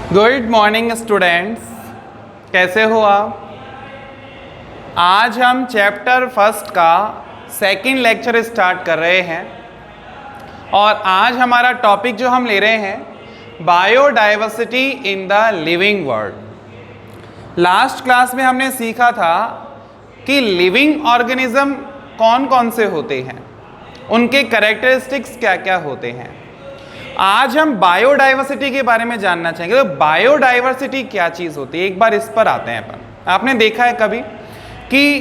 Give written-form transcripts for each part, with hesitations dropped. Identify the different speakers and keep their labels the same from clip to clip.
Speaker 1: Good morning students, कैसे हो आप। आज हम चैप्टर फर्स्ट का सेकंड लेक्चर स्टार्ट कर रहे हैं और आज हमारा टॉपिक जो हम ले रहे हैं biodiversity in the living world. Last class में हमने सीखा था कि लिविंग ऑर्गेनिज्म कौन कौन से होते हैं, उनके कैरेक्टरिस्टिक्स क्या क्या होते हैं। आज हम बायोडाइवर्सिटी के बारे में जानना चाहेंगे। तो बायोडाइवर्सिटी क्या चीज़ होती है, एक बार इस पर आते हैं अपन। आपने देखा है कभी कि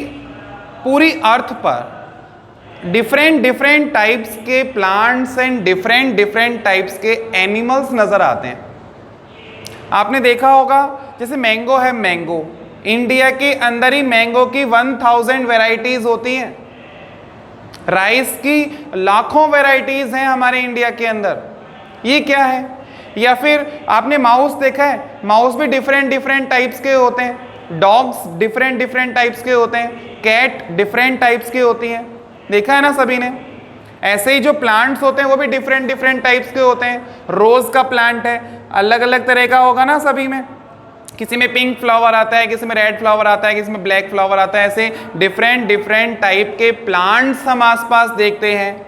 Speaker 1: पूरी अर्थ पर डिफरेंट टाइप्स के प्लांट्स एंड डिफरेंट टाइप्स के एनिमल्स नज़र आते हैं। आपने देखा होगा जैसे मैंगो है, मैंगो इंडिया के अंदर ही मैंगो की 1000 वेराइटीज़ होती हैं। राइस की लाखों वेराइटीज़ हैं हमारे इंडिया के अंदर। ये क्या है? या फिर आपने माउस देखा है, माउस भी डिफरेंट टाइप्स के होते हैं। डॉग्स डिफरेंट टाइप्स के होते हैं। कैट डिफरेंट टाइप्स की होती हैं, देखा है ना सभी ने। ऐसे ही जो प्लांट्स होते हैं वो भी डिफरेंट टाइप्स के होते हैं। रोज का प्लांट है, अलग अलग तरह का होगा ना सभी में। किसी में पिंक फ्लावर आता है, किसी में रेड फ्लावर आता है, किसी में ब्लैक फ्लावर आता है। ऐसे डिफरेंट टाइप के प्लांट्स हम आसपास देखते हैं,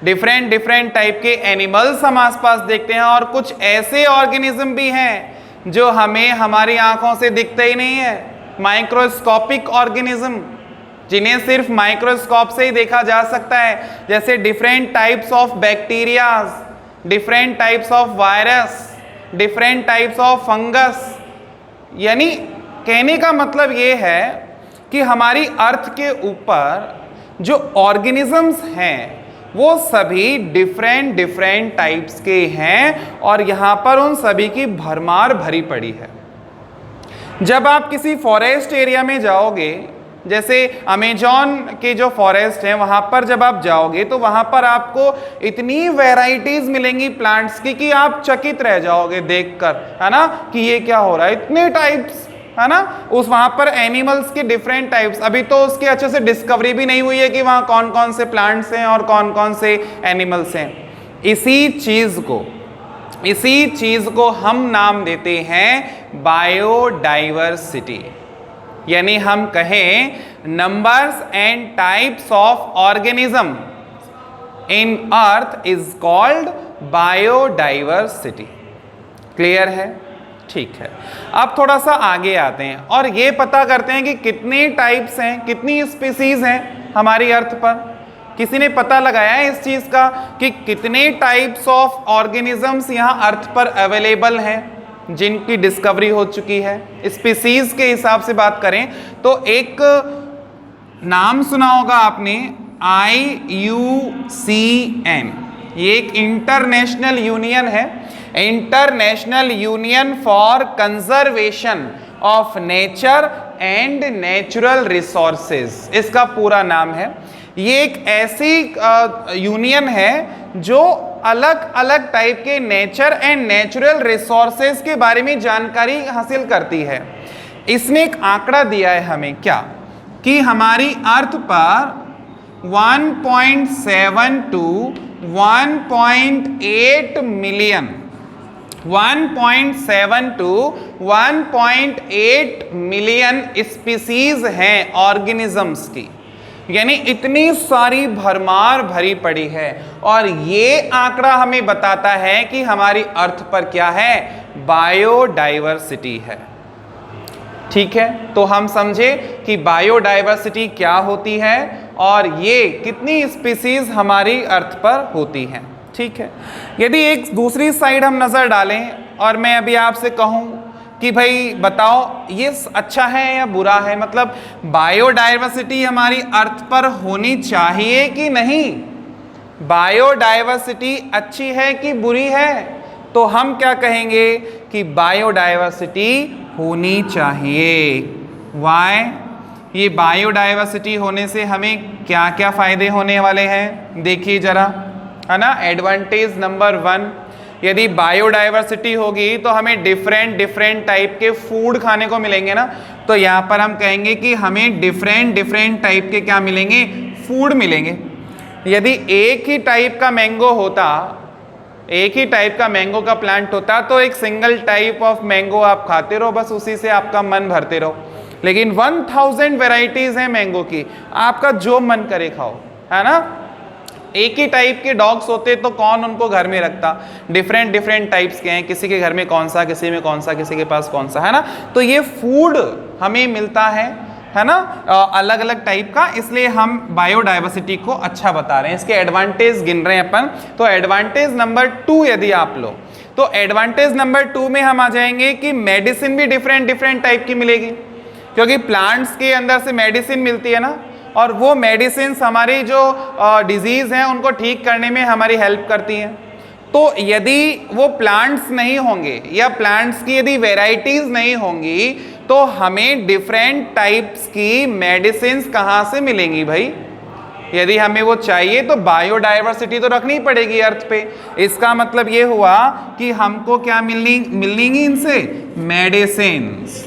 Speaker 1: डिफरेंट टाइप के एनिमल्स हम आसपास देखते हैं। और कुछ ऐसे ऑर्गेनिज्म भी हैं जो हमें हमारी आंखों से दिखते ही नहीं है, माइक्रोस्कोपिक ऑर्गेनिज्म, जिन्हें सिर्फ माइक्रोस्कोप से ही देखा जा सकता है। जैसे different types of bacterias, different types of virus, different types of fungus. यानी कहने का मतलब ये है कि हमारी अर्थ के ऊपर जो ऑर्गेनिजम्स हैं वो सभी डिफरेंट टाइप्स के हैं और यहाँ पर उन सभी की भरमार भरी पड़ी है। जब आप किसी फॉरेस्ट एरिया में जाओगे, जैसे अमेजॉन के जो फॉरेस्ट हैं वहाँ पर जब आप जाओगे तो वहाँ पर आपको इतनी वैरायटीज मिलेंगी प्लांट्स की कि आप चकित रह जाओगे देखकर, है ना, कि ये क्या हो रहा है। इतने टाइप्स, है ना। उस वहाँ पर एनिमल्स के डिफरेंट टाइप्स, अभी तो उसके अच्छे से डिस्कवरी भी नहीं हुई है कि वहाँ कौन कौन से प्लांट्स हैं और कौन कौन से एनिमल्स हैं। इसी चीज़ को हम नाम देते हैं बायोडाइवर्सिटी। यानी हम कहें numbers and types of organism in earth is called biodiversity. Clear है? ठीक है। अब थोड़ा सा आगे आते हैं और ये पता करते हैं कि कितने टाइप्स हैं, कितनी स्पीसीज हैं हमारी अर्थ पर। किसी ने पता लगाया है इस चीज का कि कितने टाइप्स ऑफ ऑर्गेनिजम्स यहाँ अर्थ पर अवेलेबल हैं जिनकी डिस्कवरी हो चुकी है। स्पीसीज के हिसाब से बात करें तो एक नाम सुना होगा आपने, IUCN। ये एक इंटरनेशनल यूनियन है, international union for conservation of nature and natural resources, इसका पूरा नाम है। ये एक ऐसी यूनियन है जो अलग अलग टाइप के नेचर एंड नेचुरल रिसोर्सेज के बारे में जानकारी हासिल करती है। इसने एक आंकड़ा दिया है हमें, क्या कि हमारी अर्थ पर 1.7 to 1.8 million 1.7 to 1.8 million species हैं ऑर्गेनिजम्स की। यानी इतनी सारी भरमार भरी पड़ी है। और ये आंकड़ा हमें बताता है कि हमारी अर्थ पर क्या है, बायोडाइवर्सिटी है। ठीक है, तो हम समझे कि बायोडाइवर्सिटी क्या होती है और ये कितनी स्पीसीज हमारी अर्थ पर होती हैं। ठीक है, यदि एक दूसरी साइड हम नज़र डालें और मैं अभी आपसे कहूं कि भाई बताओ ये अच्छा है या बुरा है, मतलब बायोडाइवर्सिटी हमारी अर्थ पर होनी चाहिए कि नहीं, बायोडाइवर्सिटी अच्छी है कि बुरी है, तो हम क्या कहेंगे कि बायोडाइवर्सिटी होनी चाहिए। वाई? ये बायोडाइवर्सिटी होने से हमें क्या क्या फायदे होने वाले हैं, देखिए जरा, है ना। एडवांटेज नंबर 1, यदि बायोडाइवर्सिटी होगी तो हमें डिफरेंट टाइप के फूड खाने को मिलेंगे ना। तो यहाँ पर हम कहेंगे कि हमें डिफरेंट टाइप के क्या मिलेंगे, फूड मिलेंगे। यदि एक ही टाइप का मैंगो होता एक ही टाइप का मैंगो का प्लांट होता तो एक सिंगल टाइप ऑफ मैंगो आप खाते रहो, बस उसी से आपका मन भरते रहो। लेकिन 1000 वेराइटीज हैं मैंगो की, आपका जो मन करे खाओ, है ना। एक ही टाइप के डॉग्स होते तो कौन उनको घर में रखता, डिफरेंट डिफरेंट टाइप्स के हैं, किसी के घर में कौन सा, किसी में कौन सा, किसी के पास कौन सा, है ना। तो ये फूड हमें मिलता है ना, अलग अलग टाइप का, इसलिए हम बायोडाइवर्सिटी को अच्छा बता रहे हैं, इसके एडवांटेज गिन रहे हैं अपन। तो एडवांटेज नंबर 2 यदि आप लो तो एडवांटेज नंबर 2 में हम आ जाएंगे कि मेडिसिन भी डिफरेंट डिफरेंट टाइप की मिलेगी, क्योंकि प्लांट्स के अंदर से मेडिसिन मिलती है ना, और वो मेडिसिन हमारी जो डिजीज हैं उनको ठीक करने में हमारी हेल्प करती हैं। तो यदि वो प्लांट्स नहीं होंगे या प्लांट्स की यदि वेराइटीज नहीं होंगी तो हमें डिफरेंट टाइप्स की मेडिसिन्स कहाँ से मिलेंगी भाई। यदि हमें वो चाहिए तो बायोडाइवर्सिटी तो रखनी पड़ेगी अर्थ पे। इसका मतलब ये हुआ कि हमको क्या मिलेंगी इनसे, मेडिसिन्स,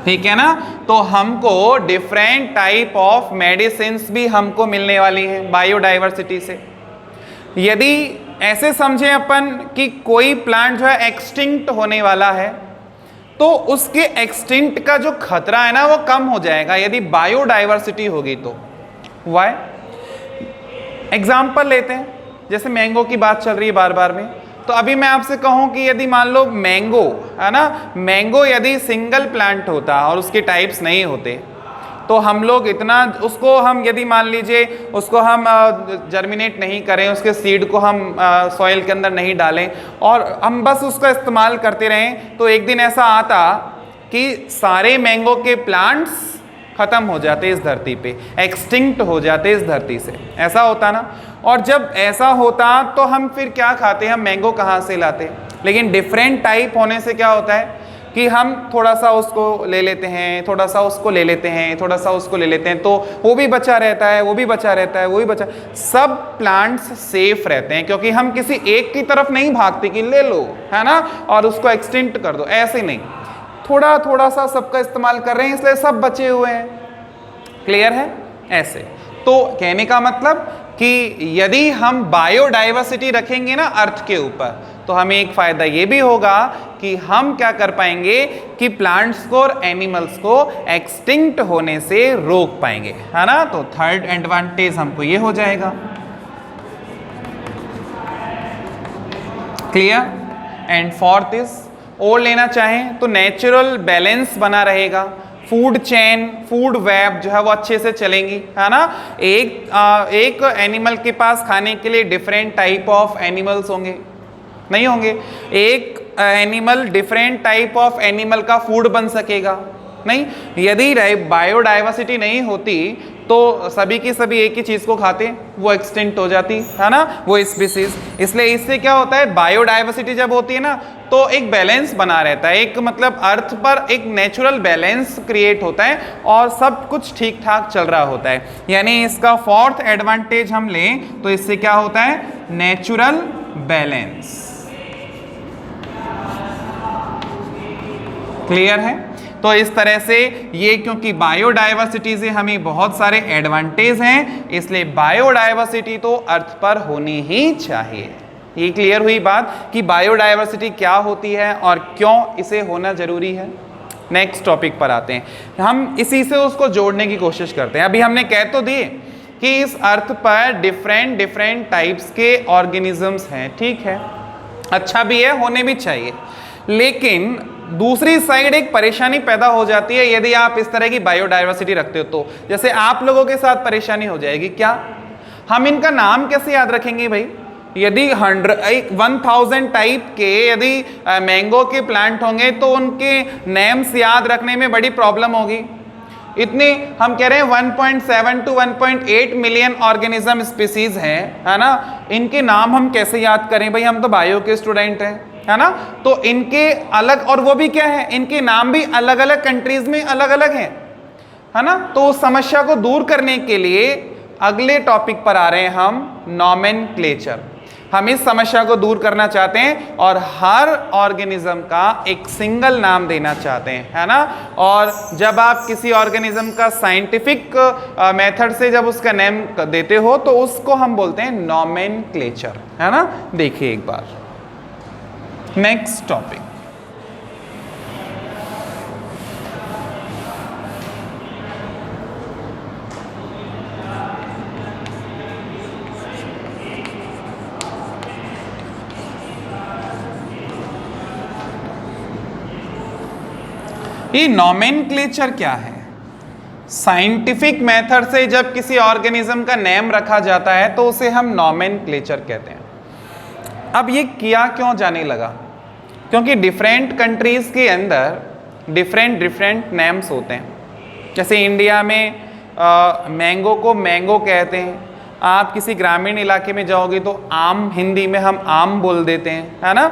Speaker 1: ठीक है ना। तो हमको डिफरेंट टाइप ऑफ मेडिसिन्स भी हमको मिलने वाली हैं बायोडाइवर्सिटी से। यदि ऐसे समझें अपन कि कोई प्लांट जो है एक्सटिंक्ट होने वाला है तो उसके एक्सटिंक्ट का जो खतरा है ना वो कम हो जाएगा यदि बायोडाइवर्सिटी होगी तो। वाई? एग्जाम्पल लेते हैं, जैसे मैंगो की बात चल रही है बार बार में, तो अभी मैं आपसे कहूं कि यदि मान लो मैंगो है ना, मैंगो यदि सिंगल प्लांट होता और उसके टाइप्स नहीं होते तो हम लोग इतना उसको हम यदि मान लीजिए उसको हम जर्मिनेट नहीं करें, उसके सीड को हम सॉइल के अंदर नहीं डालें और हम बस उसका इस्तेमाल करते रहें, तो एक दिन ऐसा आता कि सारे मैंगो के प्लांट्स खत्म हो जाते इस धरती पे, एक्सटिंक्ट हो जाते इस धरती से। ऐसा होता ना, और जब ऐसा होता तो हम फिर क्या खाते, हम मैंगो कहाँ से लाते। लेकिन डिफरेंट टाइप होने से क्या होता है कि हम थोड़ा सा उसको ले लेते हैं, थोड़ा सा उसको ले लेते हैं, थोड़ा सा उसको ले लेते हैं, तो वो भी बचा रहता है, वो भी बचा रहता है, वो भी बचा, सब प्लांट्स सेफ रहते हैं, क्योंकि हम किसी एक की तरफ नहीं भागते कि ले लो है ना और उसको एक्सटिंक्ट कर दो, ऐसे नहीं, थोड़ा थोड़ा सा सबका इस्तेमाल कर रहे हैं इसलिए सब बचे हुए हैं। क्लियर है? ऐसे तो कहने का मतलब कि यदि हम बायोडाइवर्सिटी रखेंगे ना अर्थ के ऊपर तो हमें एक फायदा ये भी होगा कि हम क्या कर पाएंगे कि प्लांट्स को और एनिमल्स को एक्सटिंक्ट होने से रोक पाएंगे, है ना। तो थर्ड एडवांटेज हमको ये हो जाएगा। क्लियर? एंड फोर्थ इज, और लेना चाहें तो नेचुरल बैलेंस बना रहेगा, फूड चेन, फूड वेब जो है वो अच्छे से चलेंगी, है ना। एक एनिमल के पास खाने के लिए डिफरेंट टाइप ऑफ एनिमल्स होंगे, नहीं होंगे। एक animal different type of animal का फूड बन सकेगा नहीं। यदि बायोडाइवर्सिटी नहीं होती तो सभी की सभी एक ही चीज को खाते, वो एक्सटिंक्ट हो जाती, है ना, वो स्पीसीज। इसलिए इससे क्या होता है, बायोडाइवर्सिटी जब होती है ना तो एक बैलेंस बना रहता है, एक मतलब अर्थ पर एक नेचुरल बैलेंस क्रिएट होता है और सब कुछ ठीक ठाक चल रहा होता है। यानी इसका फोर्थ एडवांटेज हम लें तो इससे क्या होता है, नेचुरल बैलेंस। क्लियर है? तो इस तरह से ये, क्योंकि बायोडाइवर्सिटी से हमें बहुत सारे एडवांटेज हैं इसलिए बायोडाइवर्सिटी तो अर्थ पर होनी ही चाहिए। ये क्लियर हुई बात कि बायोडाइवर्सिटी क्या होती है और क्यों इसे होना जरूरी है। नेक्स्ट टॉपिक पर आते हैं, हम इसी से उसको जोड़ने की कोशिश करते हैं। अभी हमने कह तो दिए कि इस अर्थ पर डिफरेंट डिफरेंट टाइप्स के ऑर्गेनिजम्स हैं, ठीक है, अच्छा भी है, होने भी चाहिए। लेकिन दूसरी साइड एक परेशानी पैदा हो जाती है यदि आप इस तरह की बायोडाइवर्सिटी रखते हो तो, जैसे आप लोगों के साथ परेशानी हो जाएगी। क्या? हम इनका नाम कैसे याद रखेंगे भाई? यदि 1000 टाइप के यदि मैंगो के प्लांट होंगे तो उनके नेम्स याद रखने में बड़ी प्रॉब्लम होगी। इतने हम कह रहे हैं 1.7 to 1.8 मिलियन ऑर्गेनिज्म स्पीसीज हैं, है ना। इनके नाम हम कैसे याद करें भाई, हम तो बायो के स्टूडेंट हैं, है ना। तो इनके अलग, और वो भी क्या है, इनके नाम भी अलग अलग कंट्रीज में अलग अलग हैं, है ना। तो उस समस्या को दूर करने के लिए अगले टॉपिक पर आ रहे हैं हम, नॉमेनक्लेचर। हम इस समस्या को दूर करना चाहते हैं और हर ऑर्गेनिज्म का एक सिंगल नाम देना चाहते हैं, है ना। और जब आप किसी ऑर्गेनिज्म का साइंटिफिक मेथड से जब उसका नेम देते हो तो उसको हम बोलते हैं नॉमेनक्लेचर, है ना। देखिए एक बार नेक्स्ट टॉपिक, ये नॉमेनक्लेचर क्या है। साइंटिफिक मेथड से जब किसी ऑर्गेनिज्म का नेम रखा जाता है तो उसे हम नॉमेनक्लेचर कहते हैं। अब ये किया क्यों जाने लगा, क्योंकि डिफरेंट कंट्रीज के अंदर डिफरेंट नेम्स होते हैं। जैसे इंडिया में मैंगो को मैंगो कहते हैं, आप किसी ग्रामीण इलाके में जाओगे तो आम, हिंदी में हम आम बोल देते हैं, है ना।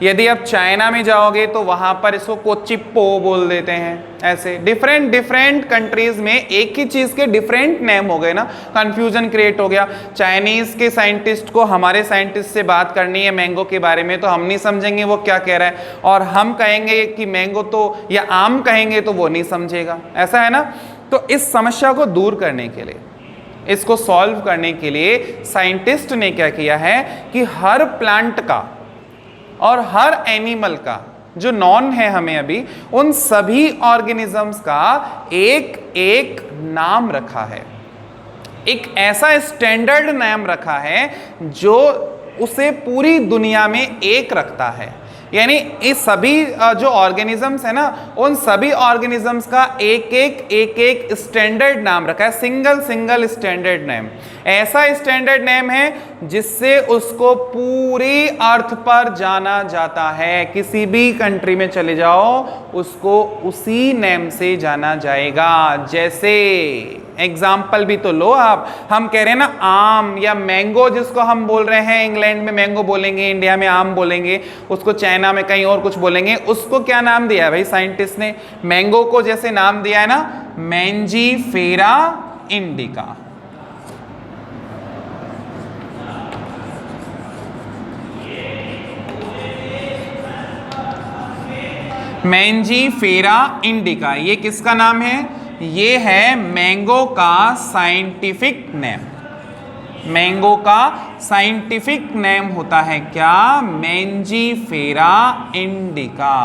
Speaker 1: यदि आप चाइना में जाओगे तो वहाँ पर इसको कोचिप्पो बोल देते हैं। ऐसे डिफरेंट कंट्रीज में एक ही चीज़ के डिफरेंट नेम हो गए ना, कंफ्यूजन क्रिएट हो गया। चाइनीज़ के साइंटिस्ट को हमारे साइंटिस्ट से बात करनी है मैंगो के बारे में तो हम नहीं समझेंगे वो क्या कह रहा है, और हम कहेंगे कि मैंगो तो या आम कहेंगे तो वो नहीं समझेगा, ऐसा है ना। तो इस समस्या को दूर करने के लिए, इसको सॉल्व करने के लिए साइंटिस्ट ने क्या किया है कि हर प्लांट का और हर एनिमल का जो नॉन है हमें अभी, उन सभी ऑर्गेनिजम्स का एक एक नाम रखा है, एक ऐसा स्टैंडर्ड नाम रखा है जो उसे पूरी दुनिया में एक रखता है। यानी इस सभी जो ऑर्गेनिजम्स है ना, उन सभी ऑर्गेनिजम्स का एक एक स्टैंडर्ड नाम रखा है, सिंगल स्टैंडर्ड नेम। ऐसा स्टैंडर्ड नेम है जिससे उसको पूरी अर्थ पर जाना जाता है। किसी भी कंट्री में चले जाओ उसको उसी नेम से जाना जाएगा। जैसे एग्जाम्पल भी तो लो आप, हम कह रहे हैं ना आम या मैंगो, जिसको हम बोल रहे हैं इंग्लैंड में मैंगो बोलेंगे, इंडिया में आम बोलेंगे, उसको चाइना में कहीं और कुछ बोलेंगे। उसको क्या नाम दिया है भाई साइंटिस्ट ने? मैंगो को जैसे नाम दिया है ना मैंजीफेरा इंडिका। मैंजीफेरा इंडिका, ये किसका नाम है? ये है मैंगो का साइंटिफिक नेम। मैंगो का साइंटिफिक नेम होता है क्या? Mangifera indica.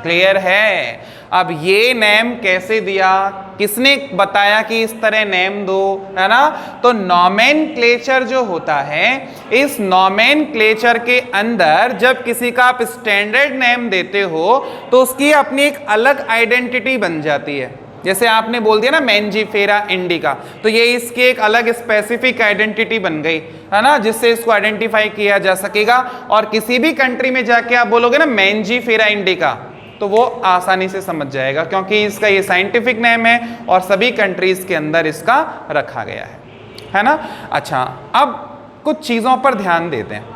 Speaker 1: क्लियर है? अब ये नेम कैसे दिया, किसने बताया कि इस तरह नेम दो, है ना? तो नॉमेनक्लेचर जो होता है, इस नॉमेनक्लेचर के अंदर जब किसी का आप स्टैंडर्ड नेम देते हो तो उसकी अपनी एक अलग आइडेंटिटी बन जाती है। जैसे आपने बोल दिया ना मैंजीफेरा इंडिका, तो ये इसकी एक अलग स्पेसिफिक आइडेंटिटी बन गई, है ना, जिससे इसको आइडेंटिफाई किया जा सकेगा। और किसी भी कंट्री में जाके आप बोलोगे ना मैंजीफेरा इंडिका, तो वो आसानी से समझ जाएगा, क्योंकि इसका ये साइंटिफिक नेम है और सभी कंट्रीज के अंदर इसका रखा गया है ना। अच्छा, अब कुछ चीज़ों पर ध्यान देते हैं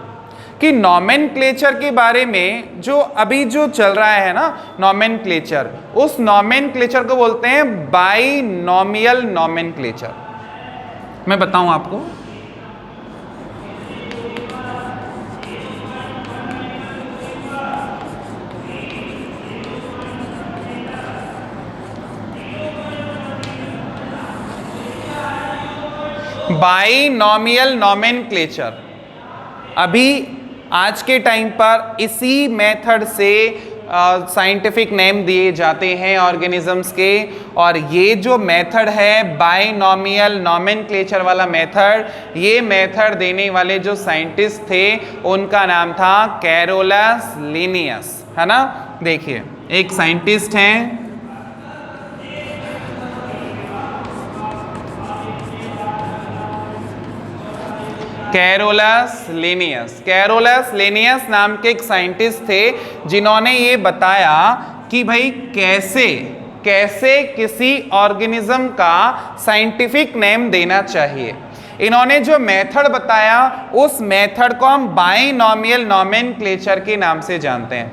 Speaker 1: कि नॉमेनक्लेचर के बारे में जो अभी जो चल रहा है ना नॉमेनक्लेचर, उस नॉमेनक्लेचर को बोलते हैं बाइनोमियल नॉमेनक्लेचर। मैं बताऊं आपको, बाइनोमियल नॉमेनक्लेचर अभी आज के टाइम पर इसी मेथड से साइंटिफिक नेम दिए जाते हैं ऑर्गेनिजम्स के। और ये जो मेथड है बाइनोमियल नॉमेनक्लेचर वाला मेथड, ये मेथड देने वाले जो साइंटिस्ट थे उनका नाम था कैरोलस लिनियस, है ना। देखिए एक साइंटिस्ट हैं कैरोलस लिनियस। कैरोलस लिनियस नाम के एक साइंटिस्ट थे जिन्होंने ये बताया कि भाई कैसे किसी ऑर्गेनिज्म का साइंटिफिक नेम देना चाहिए। इन्होंने जो मेथड बताया उस मेथड को हम बाइनोमियल नॉमेनक्लेचर के नाम से जानते हैं,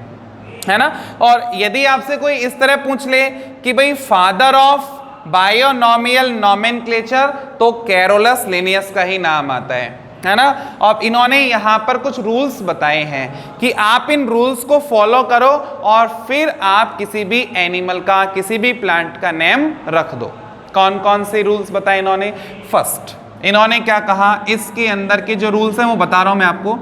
Speaker 1: है ना। और यदि आपसे कोई इस तरह पूछ ले कि भाई फादर ऑफ बाइनोमियल नॉमेनक्लेचर, तो कैरोलस लिनियस का ही नाम आता है है ना। अब इन्होंने यहाँ पर कुछ रूल्स बताए हैं कि आप इन रूल्स को फॉलो करो और फिर आप किसी भी एनिमल का, किसी भी प्लांट का नेम रख दो। कौन कौन से रूल्स बताए इन्होंने? फर्स्ट इन्होंने क्या कहा, इसके अंदर के जो रूल्स हैं वो बता रहा हूं मैं आपको।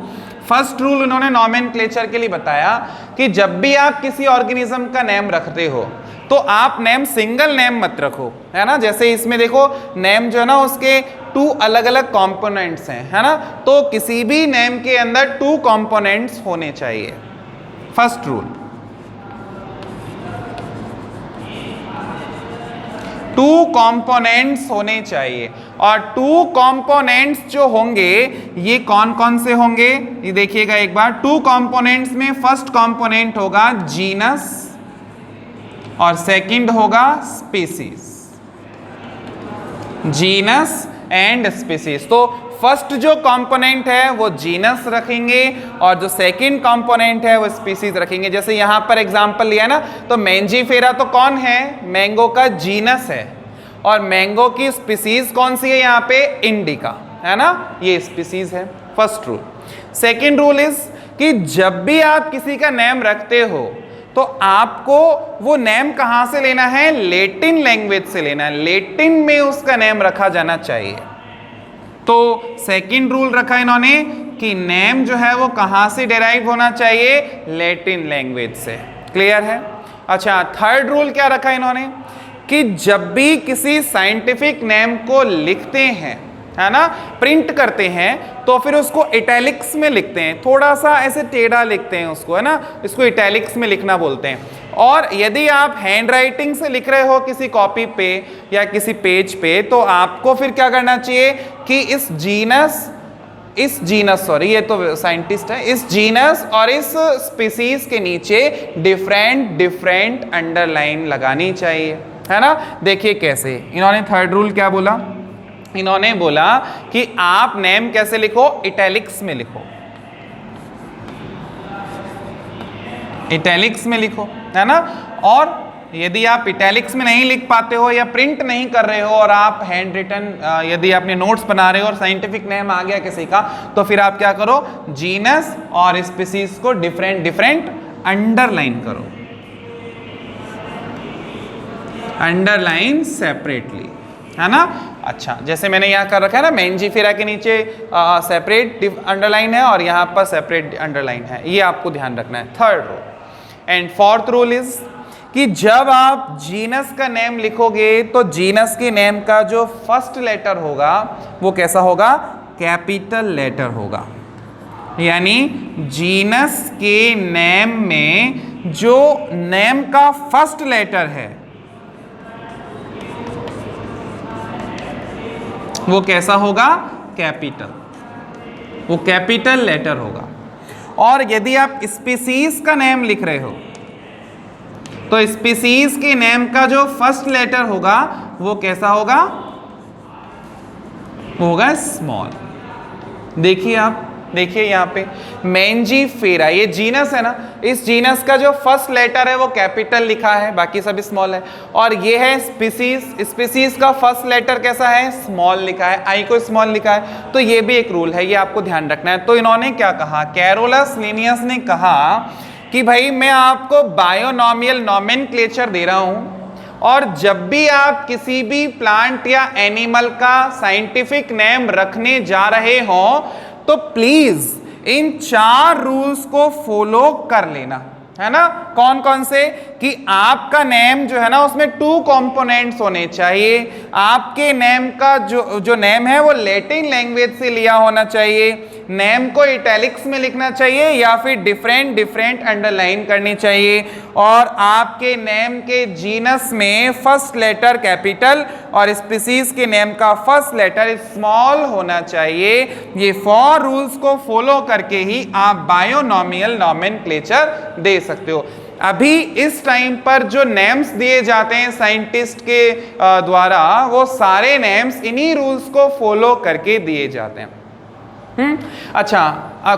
Speaker 1: फर्स्ट रूल इन्होंने नॉमेनक्लेचर के लिए बताया कि जब भी आप किसी ऑर्गेनिज्म का नेम रखते हो तो आप नेम सिंगल नेम मत रखो, है ना। जैसे इसमें देखो नेम जो है ना उसके 2 अलग अलग कंपोनेंट्स हैं, है ना। तो किसी भी नेम के अंदर 2 कंपोनेंट्स होने चाहिए। फर्स्ट रूल 2 कंपोनेंट्स होने चाहिए। और 2 कंपोनेंट्स जो होंगे ये कौन कौन से होंगे, ये देखिएगा एक बार। 2 कंपोनेंट्स में फर्स्ट कंपोनेंट होगा जीनस और सेकंड होगा स्पीसीज। Genus and species. तो फर्स्ट जो कंपोनेंट है वो जीनस रखेंगे और जो सेकंड कंपोनेंट है वो स्पीसीज रखेंगे। जैसे यहां पर एग्जांपल लिया ना, तो मैंजीफेरा तो कौन है? मैंगो का जीनस है। और मैंगो की स्पीसीज कौन सी है यहाँ पे? इंडिका, है ना, ये स्पीसीज है। First rule. Second rule is कि जब भी आप किसी का नेम रखते हो तो आपको वो नेम कहां से लेना है? लैटिन लैंग्वेज से लेना है। लैटिन में उसका नेम रखा जाना चाहिए। तो सेकंड रूल रखा इन्होंने कि नेम जो है वो कहां से डेराइव होना चाहिए? लैटिन लैंग्वेज से। क्लियर है? अच्छा, थर्ड रूल क्या रखा इन्होंने कि जब भी किसी साइंटिफिक नेम को लिखते हैं, है ना, प्रिंट करते हैं, तो फिर उसको इटैलिक्स में लिखते हैं। थोड़ा सा ऐसे टेढ़ा लिखते हैं उसको, है ना, इसको इटैलिक्स में लिखना बोलते हैं। और यदि आप हैंड राइटिंग से लिख रहे हो किसी कॉपी पे या किसी पेज पे, तो आपको फिर क्या करना चाहिए कि इस जीनस सॉरी ये तो साइंटिस्ट है, इस जीनस और इस स्पीसीज के नीचे डिफरेंट अंडरलाइन लगानी चाहिए, है ना। देखिए कैसे इन्होंने थर्ड रूल क्या बोला, इन्होंने बोला कि आप नेम कैसे लिखो? इटैलिक्स में लिखो, इटैलिक्स में लिखो, है ना। और यदि आप इटैलिक्स में नहीं लिख पाते हो या प्रिंट नहीं कर रहे हो और आप हैंड रिटन यदि आपने नोट्स बना रहे हो और साइंटिफिक नेम आ गया किसी का, तो फिर आप क्या करो? जीनस और स्पीसीज को डिफरेंट अंडरलाइन करो, अंडरलाइन सेपरेटली, है ना। अच्छा, जैसे मैंने यहाँ कर रखा है ना, मैंजीफेरा के नीचे सेपरेट अंडरलाइन है और यहाँ पर सेपरेट अंडरलाइन है, ये आपको ध्यान रखना है। Third rule. And fourth rule is कि जब आप जीनस का नेम लिखोगे तो जीनस के नेम का जो फर्स्ट लेटर होगा वो कैसा होगा? कैपिटल लेटर होगा। यानी जीनस के नेम में जो नेम का फर्स्ट लेटर है वो कैसा होगा? कैपिटल, वो कैपिटल लेटर होगा। और यदि आप स्पीसीज का नेम लिख रहे हो तो स्पीसीज के नेम का जो फर्स्ट लेटर होगा वो कैसा होगा? होगा स्मॉल। देखिए आप, देखिए यहाँ पे मैंजीफेरा, ये जीनस है ना, इस जीनस का जो फर्स्ट लेटर है वो कैपिटल लिखा है, बाकी सब स्मॉल है। और ये है स्पीसीज, स्पीसीज का फर्स्ट लेटर कैसा है? स्मॉल लिखा है, आई को स्मॉल लिखा है। तो ये भी एक रूल है, ये आपको ध्यान रखना है। तो इन्होंने क्या कहा, कैरोलस लिनियस ने कहा कि भाई मैं आपको बायोनॉमियल नॉमेनक्लेचर दे रहा हूं और जब भी आप किसी भी प्लांट या एनिमल का साइंटिफिक नेम रखने जा रहे हो तो प्लीज इन 4 रूल्स को फॉलो कर लेना, है ना। कौन कौन से? कि आपका नेम जो है ना उसमें 2 कंपोनेंट्स होने चाहिए, आपके नेम का जो नेम है वो लैटिन लैंग्वेज से लिया होना चाहिए, नेम को इटैलिक्स में लिखना चाहिए या फिर डिफरेंट अंडरलाइन करनी चाहिए, और आपके नेम के जीनस में फर्स्ट लेटर कैपिटल और स्पीसीज के नेम का फर्स्ट लेटर स्मॉल होना चाहिए। ये 4 रूल्स को फॉलो करके ही आप बायोनॉमियल नॉमेनक्लेचर दे सकते हो। अभी इस टाइम पर जो नेम्स दिए जाते हैं साइंटिस्ट के द्वारा, वो सारे नेम्स इन्हीं रूल्स को फॉलो करके दिए जाते हैं। अच्छा,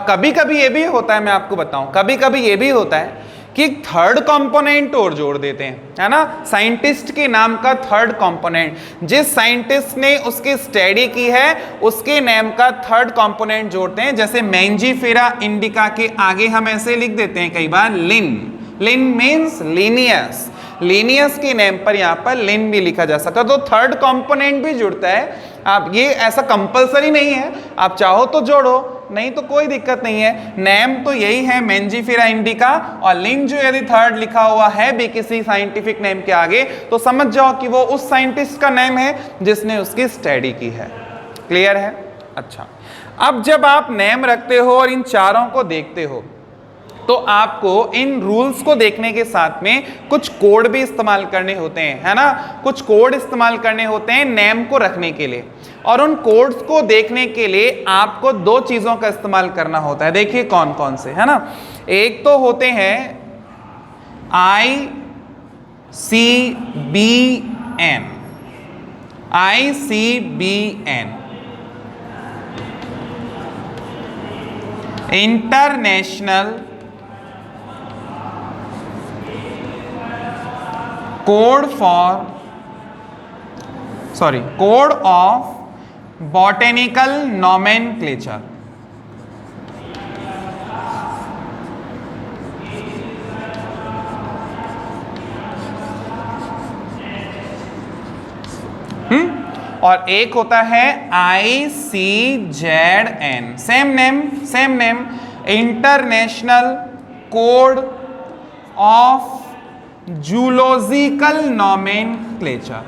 Speaker 1: कभी कभी ये भी होता है, मैं आपको बताऊं, कभी कभी ये भी होता है कि थर्ड कंपोनेंट और जोड़ देते हैं, है ना। साइंटिस्ट के नाम का थर्ड कंपोनेंट, जिस साइंटिस्ट ने उसकी स्टडी की है उसके नाम का थर्ड कंपोनेंट जोड़ते हैं। जैसे मैंजीफेरा इंडिका के आगे हम ऐसे लिख देते हैं कई बार लिन। लिन मीन्स लीनियस, लीनियस के नेम पर यहाँ पर लिन भी लिखा जा सकता है। तो थर्ड कंपोनेंट भी जुड़ता है। आप ये ऐसा कंपलसरी नहीं है, आप चाहो तो जोड़ो, नहीं तो कोई दिक्कत नहीं है। नेम तो यही है मैंजीफेरा इंडिका, और लिन जो यदि थर्ड लिखा हुआ है भी किसी साइंटिफिक नेम के आगे तो समझ जाओ कि वो उस साइंटिस्ट का नेम है जिसने उसकी स्टडी की है। क्लियर है? अच्छा, अब जब आप नेम रखते हो और इन चारों को देखते हो तो आपको इन रूल्स को देखने के साथ में कुछ कोड भी इस्तेमाल करने होते हैं, है ना। कुछ कोड इस्तेमाल करने होते हैं नेम को रखने के लिए, और उन कोड्स को देखने के लिए आपको दो चीजों का इस्तेमाल करना होता है। देखिए कौन कौन से, है ना। एक तो होते हैं ICBN, ICBN international code of botanical nomenclature. और एक होता है ICZN, same name, international code of zoological nomenclature.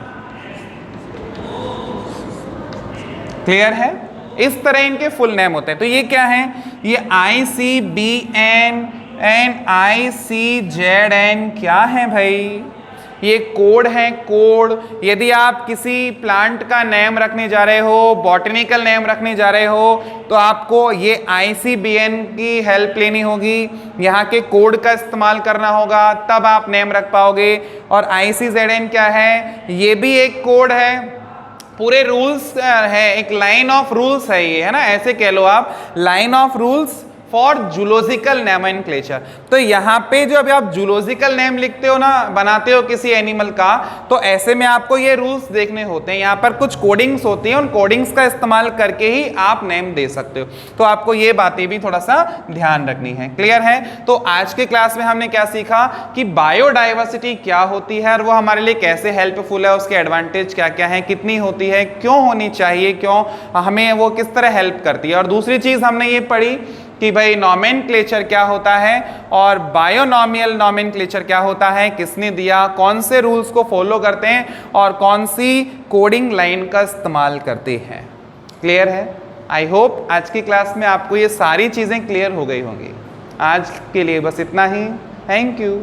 Speaker 1: Clear है? इस तरह इनके फुल नेम होते हैं। तो ये क्या है? ये ICBN एंड ICZN क्या है भाई? ये कोड है, कोड। यदि आप किसी प्लांट का नेम रखने जा रहे हो, बॉटनिकल नेम रखने जा रहे हो, तो आपको ये ICBN की हेल्प लेनी होगी, यहाँ के कोड का इस्तेमाल करना होगा, तब आप नेम रख पाओगे। और ICZN क्या है? ये भी एक कोड है, पूरे रूल्स है, एक लाइन ऑफ रूल्स है ये, है ना। ऐसे कह लो आप, line of rules for zoological nomenclature. तो यहाँ पे जो अभी आप जूलॉजिकल नेम लिखते हो ना, बनाते हो किसी एनिमल का, तो ऐसे में आपको ये रूल्स देखने होते हैं। यहाँ पर कुछ कोडिंग्स होती हैं, उन कोडिंग्स का इस्तेमाल करके ही आप नेम दे सकते हो। तो आपको ये बातें भी थोड़ा सा ध्यान रखनी है। क्लियर है? तो आज के क्लास में हमने क्या सीखा कि बायोडाइवर्सिटी क्या होती है और वो हमारे लिए कैसे हेल्पफुल है, उसके एडवांटेज क्या क्या है, कितनी होती है, क्यों होनी चाहिए, क्यों हमें वो किस तरह हेल्प करती है। और दूसरी चीज हमने ये पढ़ी कि भाई नोमेनक्लेचर क्या होता है और बायोनॉमियल नोमेनक्लेचर क्या होता है, किसने दिया, कौन से रूल्स को फॉलो करते हैं और कौन सी कोडिंग लाइन का इस्तेमाल करते हैं। क्लियर है? आई होप आज की क्लास में आपको ये सारी चीज़ें क्लियर हो गई होंगी। आज के लिए बस इतना ही। Thank you.